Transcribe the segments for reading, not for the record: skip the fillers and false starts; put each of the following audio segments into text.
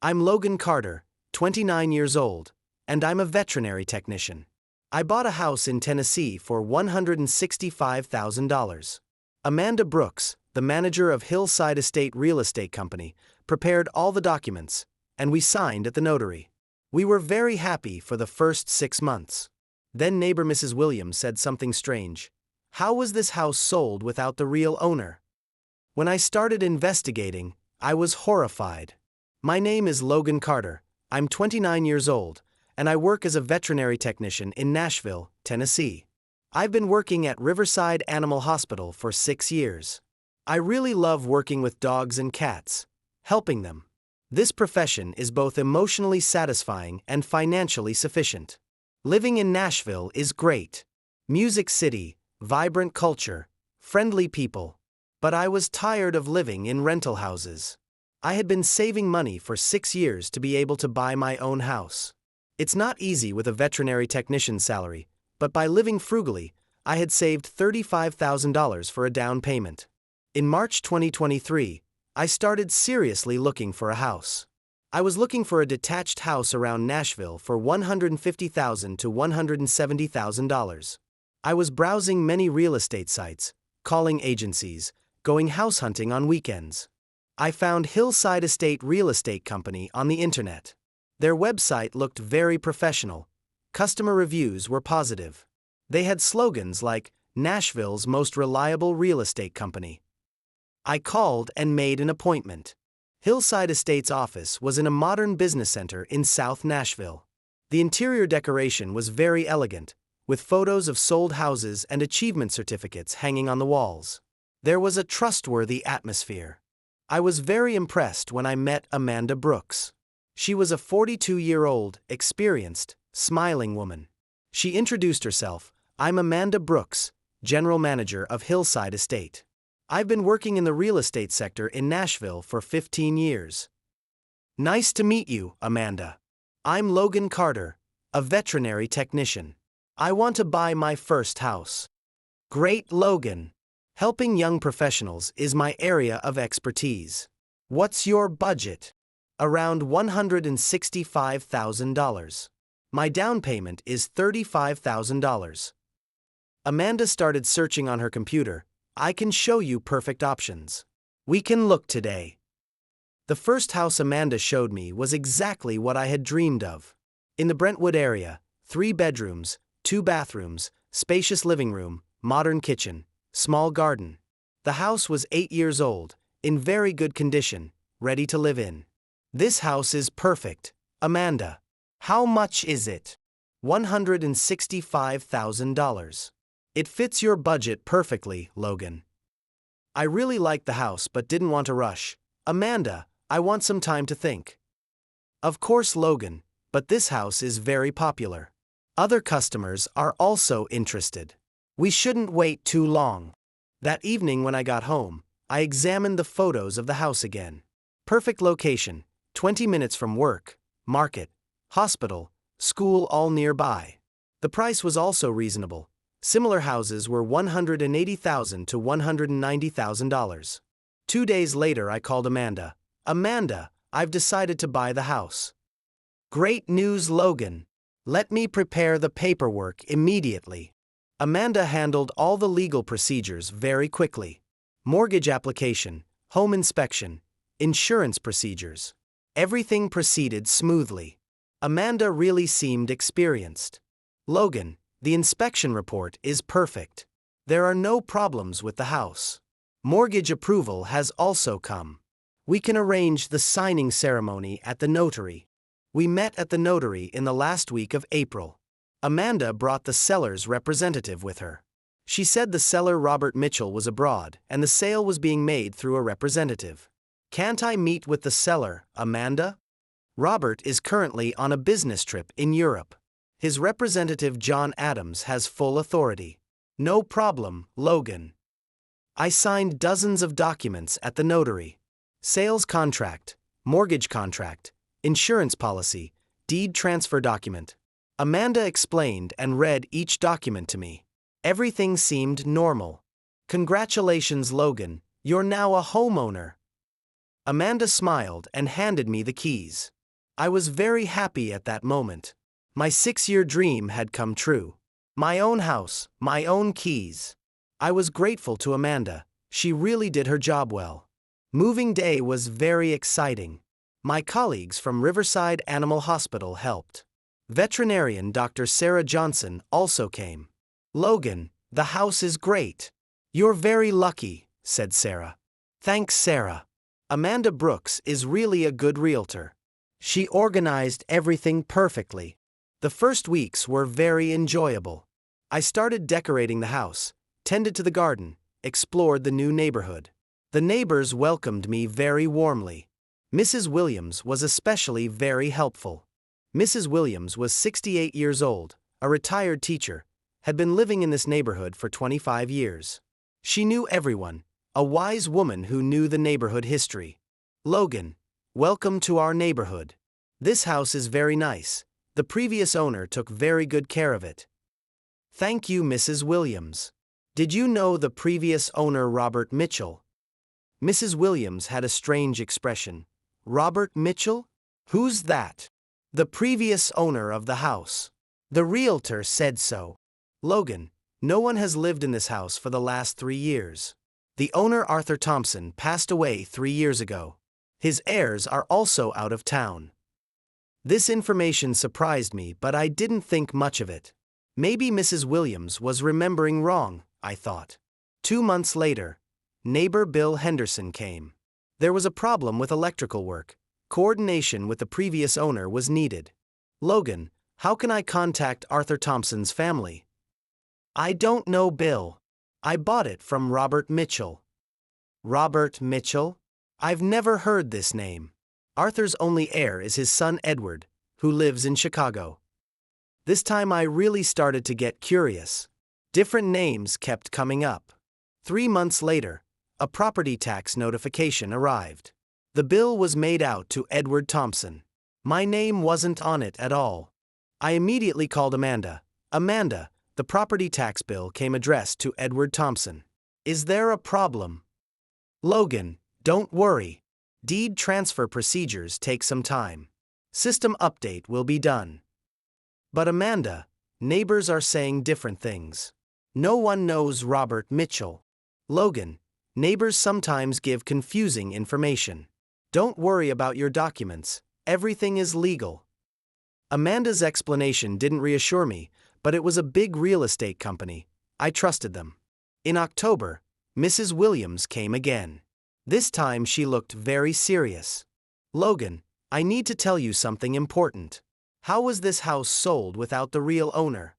I'm Logan Carter, 29 years old, and I'm a veterinary technician. I bought a house in Tennessee for $165,000. Amanda Brooks, the manager of Hillside Estate Real Estate Company, prepared all the documents, and we signed at the notary. We were very happy for the first 6 months. Then neighbor Mrs. Williams said something strange. How was this house sold without the real owner? When I started investigating, I was horrified. My name is Logan Carter, I'm 29 years old, and I work as a veterinary technician in Nashville, Tennessee. I've been working at Riverside Animal Hospital for 6 years. I really love working with dogs and cats, helping them. This profession is both emotionally satisfying and financially sufficient. Living in Nashville is great. Music city, vibrant culture, friendly people. But I was tired of living in rental houses. I had been saving money for 6 years to be able to buy my own house. It's not easy with a veterinary technician's salary, but by living frugally, I had saved $35,000 for a down payment. In March 2023, I started seriously looking for a house. I was looking for a detached house around Nashville for $150,000 to $170,000. I was browsing many real estate sites, calling agencies, going house hunting on weekends. I found Hillside Estate Real Estate Company on the internet. Their website looked very professional. Customer reviews were positive. They had slogans like, Nashville's most reliable real estate company. I called and made an appointment. Hillside Estate's office was in a modern business center in South Nashville. The interior decoration was very elegant, with photos of sold houses and achievement certificates hanging on the walls. There was a trustworthy atmosphere. I was very impressed when I met Amanda Brooks. She was a 42-year-old, experienced, smiling woman. She introduced herself. I'm Amanda Brooks, General Manager of Hillside Estate. I've been working in the real estate sector in Nashville for 15 years. Nice to meet you, Amanda. I'm Logan Carter, a veterinary technician. I want to buy my first house. Great, Logan. Helping young professionals is my area of expertise. What's your budget? Around $165,000. My down payment is $35,000. Amanda started searching on her computer. I can show you perfect options. We can look today. The first house Amanda showed me was exactly what I had dreamed of. In the Brentwood area, 3 bedrooms, 2 bathrooms, spacious living room, modern kitchen, small garden. The house was 8 years old, in very good condition, ready to live in. This house is perfect, Amanda. How much is it? $165,000. It fits your budget perfectly, Logan. I really liked the house but didn't want to rush. Amanda, I want some time to think. Of course, Logan, but this house is very popular. Other customers are also interested. We shouldn't wait too long. That evening when I got home, I examined the photos of the house again. Perfect location, 20 minutes from work, market, hospital, school all nearby. The price was also reasonable. Similar houses were $180,000 to $190,000. 2 days later I called Amanda. Amanda, I've decided to buy the house. Great news, Logan. Let me prepare the paperwork immediately. Amanda handled all the legal procedures very quickly. Mortgage application, home inspection, insurance procedures. Everything proceeded smoothly. Amanda really seemed experienced. Logan, the inspection report is perfect. There are no problems with the house. Mortgage approval has also come. We can arrange the signing ceremony at the notary. We met at the notary in the last week of April. Amanda brought the seller's representative with her. She said the seller Robert Mitchell was abroad and the sale was being made through a representative. Can't I meet with the seller, Amanda? Robert is currently on a business trip in Europe. His representative John Adams has full authority. No problem, Logan. I signed dozens of documents at the notary. Sales contract, mortgage contract, insurance policy, deed transfer document. Amanda explained and read each document to me. Everything seemed normal. Congratulations, Logan, you're now a homeowner. Amanda smiled and handed me the keys. I was very happy at that moment. My 6-year dream had come true. My own house, my own keys. I was grateful to Amanda. She really did her job well. Moving day was very exciting. My colleagues from Riverside Animal Hospital helped. Veterinarian Dr. Sarah Johnson also came. "Logan, the house is great. You're very lucky," said Sarah. "Thanks, Sarah. Amanda Brooks is really a good realtor. She organized everything perfectly." The first weeks were very enjoyable. I started decorating the house, tended to the garden, explored the new neighborhood. The neighbors welcomed me very warmly. Mrs. Williams was especially very helpful. Mrs. Williams was 68 years old, a retired teacher, had been living in this neighborhood for 25 years. She knew everyone, a wise woman who knew the neighborhood history. "Logan, welcome to our neighborhood. This house is very nice. The previous owner took very good care of it." "Thank you, Mrs. Williams. Did you know the previous owner, Robert Mitchell?" Mrs. Williams had a strange expression. "Robert Mitchell? Who's that?" "The previous owner of the house. The realtor said so." "Logan, no one has lived in this house for the last 3 years. The owner, Arthur Thompson, passed away 3 years ago. His heirs are also out of town." This information surprised me, but I didn't think much of it. Maybe Mrs. Williams was remembering wrong, I thought. 2 months later, neighbor Bill Henderson came. There was a problem with electrical work. Coordination with the previous owner was needed. "Logan, how can I contact Arthur Thompson's family?" "I don't know, Bill. I bought it from Robert Mitchell." "Robert Mitchell? I've never heard this name. Arthur's only heir is his son Edward, who lives in Chicago." This time I really started to get curious. Different names kept coming up. 3 months later, a property tax notification arrived. The bill was made out to Edward Thompson. My name wasn't on it at all. I immediately called Amanda. "Amanda, the property tax bill came addressed to Edward Thompson. Is there a problem?" "Logan, don't worry. Deed transfer procedures take some time. System update will be done." "But Amanda, neighbors are saying different things. No one knows Robert Mitchell." "Logan, neighbors sometimes give confusing information. Don't worry about your documents, everything is legal." Amanda's explanation didn't reassure me, but it was a big real estate company. I trusted them. In October, Mrs. Williams came again. This time she looked very serious. "Logan, I need to tell you something important. How was this house sold without the real owner?"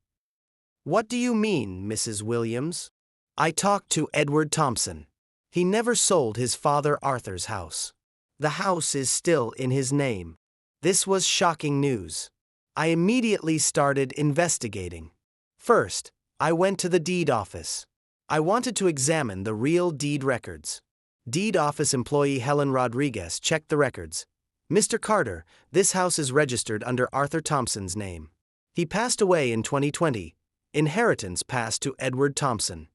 "What do you mean, Mrs. Williams?" "I talked to Edward Thompson. He never sold his father Arthur's house. The house is still in his name." This was shocking news. I immediately started investigating. First, I went to the deed office. I wanted to examine the real deed records. Deed office employee Helen Rodriguez checked the records. "Mr. Carter, this house is registered under Arthur Thompson's name. He passed away in 2020. Inheritance passed to Edward Thompson.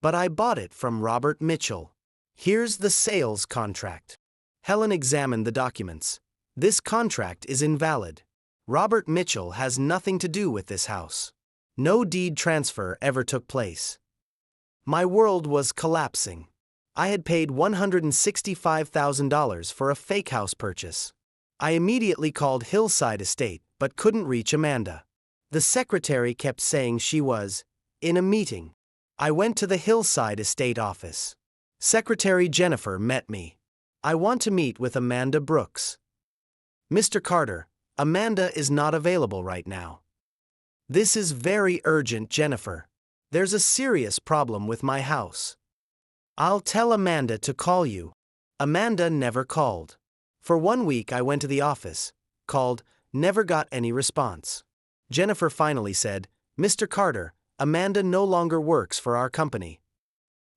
But I bought it from Robert Mitchell. Here's the sales contract." Helen examined the documents. "This contract is invalid. Robert Mitchell has nothing to do with this house. No deed transfer ever took place." My world was collapsing. I had paid $165,000 for a fake house purchase. I immediately called Hillside Estate but couldn't reach Amanda. The secretary kept saying she was in a meeting. I went to the Hillside Estate office. Secretary Jennifer met me. "I want to meet with Amanda Brooks." "Mr. Carter, Amanda is not available right now." "This is very urgent, Jennifer. There's a serious problem with my house." "I'll tell Amanda to call you." Amanda never called. For 1 week I went to the office, called, never got any response. Jennifer finally said, "Mr. Carter, Amanda no longer works for our company."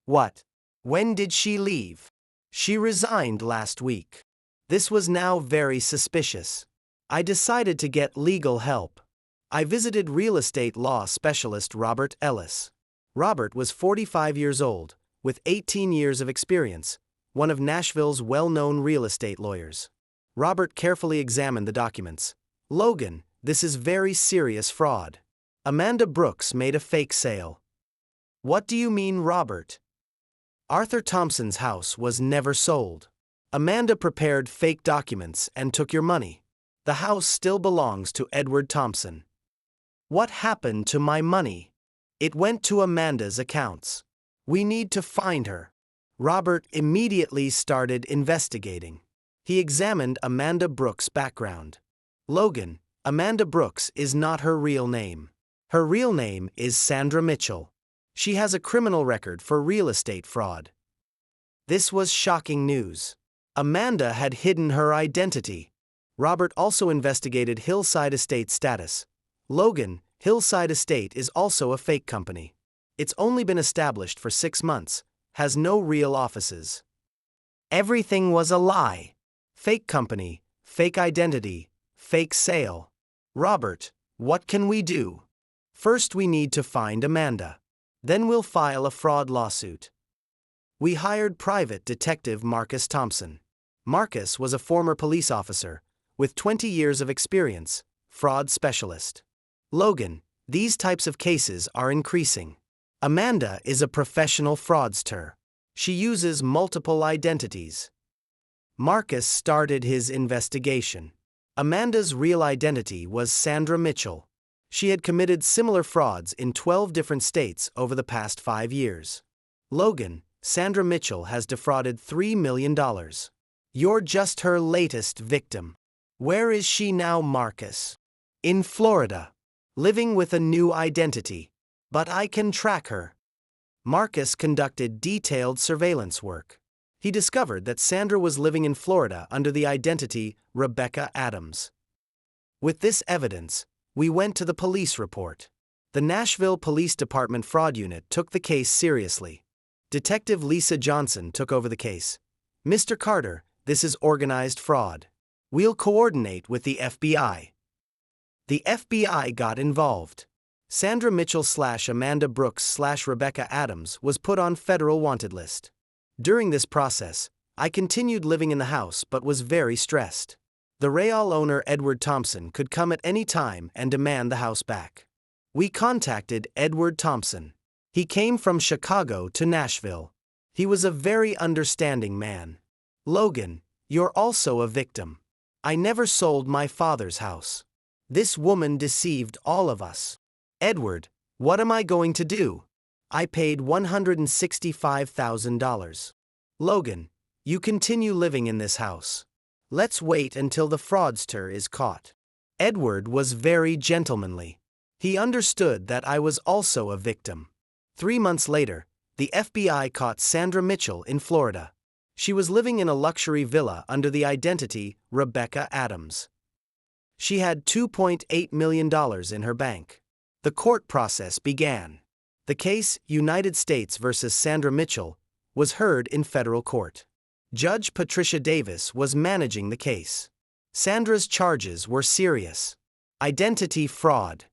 "What? When did she leave?" "She resigned last week." This was now very suspicious. I decided to get legal help. I visited real estate law specialist Robert Ellis. Robert was 45 years old, with 18 years of experience, one of Nashville's well-known real estate lawyers. Robert carefully examined the documents. Logan, this is very serious fraud. Amanda Brooks made a fake sale. What do you mean, Robert? Arthur Thompson's house was never sold. Amanda prepared fake documents and took your money. The house still belongs to Edward Thompson. What happened to my money? It went to Amanda's accounts. We need to find her. Robert immediately started investigating. He examined Amanda Brooks' background. Logan, Amanda Brooks is not her real name. Her real name is Sandra Mitchell. She has a criminal record for real estate fraud. This was shocking news. Amanda had hidden her identity. Robert also investigated Hillside Estate's status. Logan, Hillside Estate is also a fake company. It's only been established for 6 months, has no real offices. Everything was a lie. Fake company, fake identity, fake sale. Robert, what can we do? First we need to find Amanda. Then we'll file a fraud lawsuit. We hired private detective Marcus Thompson. Marcus was a former police officer, with 20 years of experience, fraud specialist. Logan, these types of cases are increasing. Amanda is a professional fraudster. She uses multiple identities. Marcus started his investigation. Amanda's real identity was Sandra Mitchell. She had committed similar frauds in 12 different states over the past 5 years. Logan, Sandra Mitchell has defrauded $3 million. You're just her latest victim. Where is she now, Marcus? In Florida. Living with a new identity. But I can track her. Marcus conducted detailed surveillance work. He discovered that Sandra was living in Florida under the identity Rebecca Adams. With this evidence, we went to the police report. The Nashville Police Department Fraud Unit took the case seriously. Detective Lisa Johnson took over the case. Mr. Carter, this is organized fraud. We'll coordinate with the FBI. The FBI got involved. Sandra Mitchell / Amanda Brooks / Rebecca Adams was put on federal wanted list. During this process, I continued living in the house but was very stressed. The Real owner Edward Thompson could come at any time and demand the house back. We contacted Edward Thompson. He came from Chicago to Nashville. He was a very understanding man. Logan, you're also a victim. I never sold my father's house. This woman deceived all of us. Edward, what am I going to do? I paid $165,000. Logan, you continue living in this house. Let's wait until the fraudster is caught. Edward was very gentlemanly. He understood that I was also a victim. 3 months later, the FBI caught Sandra Mitchell in Florida. She was living in a luxury villa under the identity Rebecca Adams. She had $2.8 million in her bank. The court process began. The case, United States versus Sandra Mitchell, was heard in federal court. Judge Patricia Davis was managing the case. Sandra's charges were serious: identity fraud,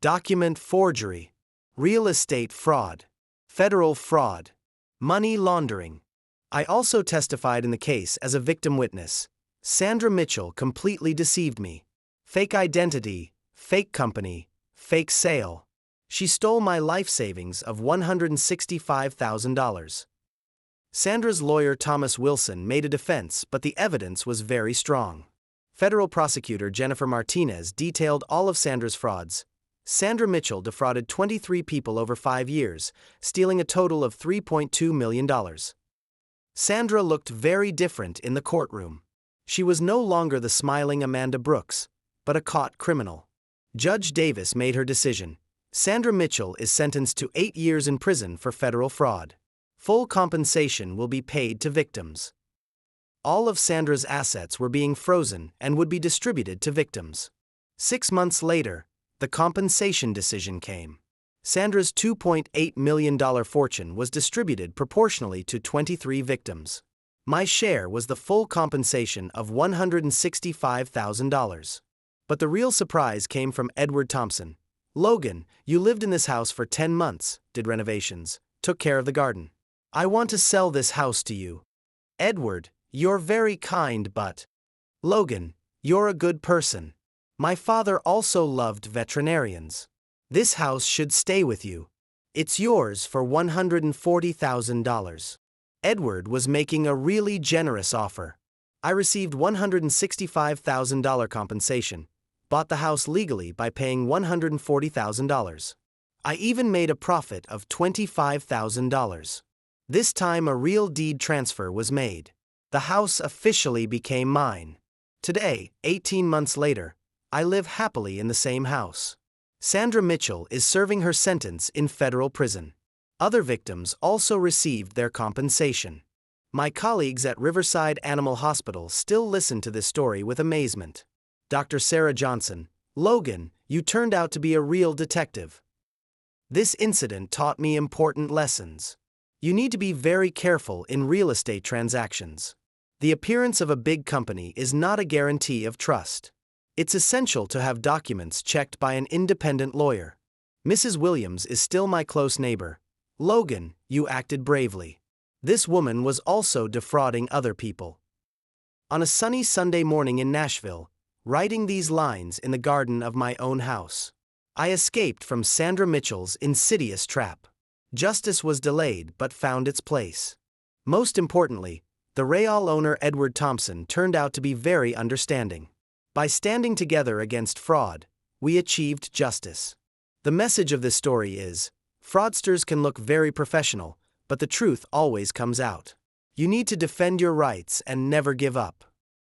document forgery, real estate fraud, federal fraud, money laundering. I also testified in the case as a victim witness. Sandra Mitchell completely deceived me. Fake identity, fake company, fake sale. She stole my life savings of $165,000. Sandra's lawyer Thomas Wilson made a defense, but the evidence was very strong. Federal prosecutor Jennifer Martinez detailed all of Sandra's frauds. Sandra Mitchell defrauded 23 people over 5 years, stealing a total of $3.2 million. Sandra looked very different in the courtroom. She was no longer the smiling Amanda Brooks, but a caught criminal. Judge Davis made her decision. Sandra Mitchell is sentenced to 8 years in prison for federal fraud. Full compensation will be paid to victims. All of Sandra's assets were being frozen and would be distributed to victims. 6 months later, the compensation decision came. Sandra's $2.8 million fortune was distributed proportionally to 23 victims. My share was the full compensation of $165,000. But the real surprise came from Edward Thompson. Logan, you lived in this house for 10 months, did renovations, took care of the garden. I want to sell this house to you. Edward, you're very kind, but. Logan, you're a good person. My father also loved veterinarians. This house should stay with you. It's yours for $140,000. Edward was making a really generous offer. I received $165,000 compensation, bought the house legally by paying $140,000. I even made a profit of $25,000. This time a real deed transfer was made. The house officially became mine. Today, 18 months later, I live happily in the same house. Sandra Mitchell is serving her sentence in federal prison. Other victims also received their compensation. My colleagues at Riverside Animal Hospital still listen to this story with amazement. Dr. Sarah Johnson, Logan, you turned out to be a real detective. This incident taught me important lessons. You need to be very careful in real estate transactions. The appearance of a big company is not a guarantee of trust. It's essential to have documents checked by an independent lawyer. Mrs. Williams is still my close neighbor. Logan, you acted bravely. This woman was also defrauding other people. On a sunny Sunday morning in Nashville, writing these lines in the garden of my own house, I escaped from Sandra Mitchell's insidious trap. Justice was delayed but found its place. Most importantly, the Betrayal owner Edward Thompson turned out to be very understanding. By standing together against fraud, we achieved justice. The message of this story is, fraudsters can look very professional, but the truth always comes out. You need to defend your rights and never give up.